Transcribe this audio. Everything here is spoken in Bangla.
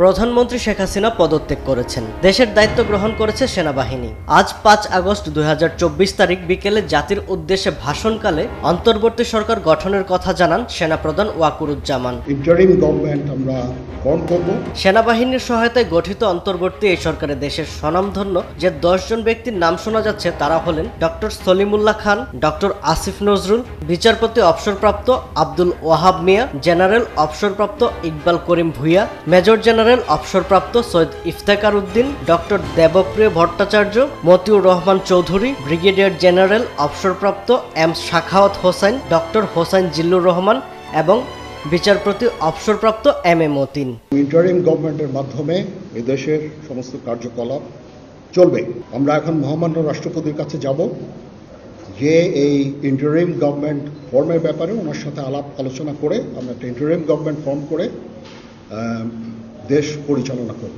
প্রধানমন্ত্রী শেখ হাসিনা পদত্যাগ করেছেন। দেশের দায়িত্ব গ্রহণ করেছে সেনাবাহিনী। আজ ৫ আগস্ট ২০২৪ তারিখ বিকেলে জাতির উদ্দেশ্যে ভাষণকালে অন্তর্বর্তী সরকার গঠনের কথা জানান সেনাপ্রধান ওয়াকুরুজ্জামান। ইন্টারিম গভর্নমেন্ট আমরা ফর্ম করব। সেনাবাহিনীর সহায়তায় গঠিত অন্তর্বর্তী এই সরকারে দেশের স্বনামধন্য যে ১০ জন ব্যক্তির নাম শোনা যাচ্ছে তারা হলেন ডক্টর সলিমুল্লাহ খান, ডক্টর আসিফ নজরুল, বিচারপতি অবসরপ্রাপ্ত আব্দুল ওয়াহাব মিয়া, জেনারেল অবসরপ্রাপ্ত ইকবাল করিম ভূঁইয়া, মেজর জেনারেল অবসরপ্রাপ্ত Syed Iftekhar Uddin, doctor Debapriya Bhattacharya, Matiur Rahman Chowdhury, brigadier general অবসরপ্রাপ্ত এম শাখাওয়াত হোসেন, ডক্টর হোসেন জিল্লুর রহমান এবং বিচারপতি অবসরপ্রাপ্ত এম এ মতিন। ইন্টারিম গভর্নমেন্টের মাধ্যমে এদেশের সমস্ত কার্যকলাপ চলবে। আমরা এখন মহামান্য রাষ্ট্রপতির কাছে যাব, যে এই ইন্টারিম গভর্নমেন্ট ফর্মের ব্যাপারে ওনার সাথে আলাপ আলোচনা করে আমরা একটা ইন্টারিম গভর্নমেন্ট ফর্ম করে দেশ পরিচালনা করব।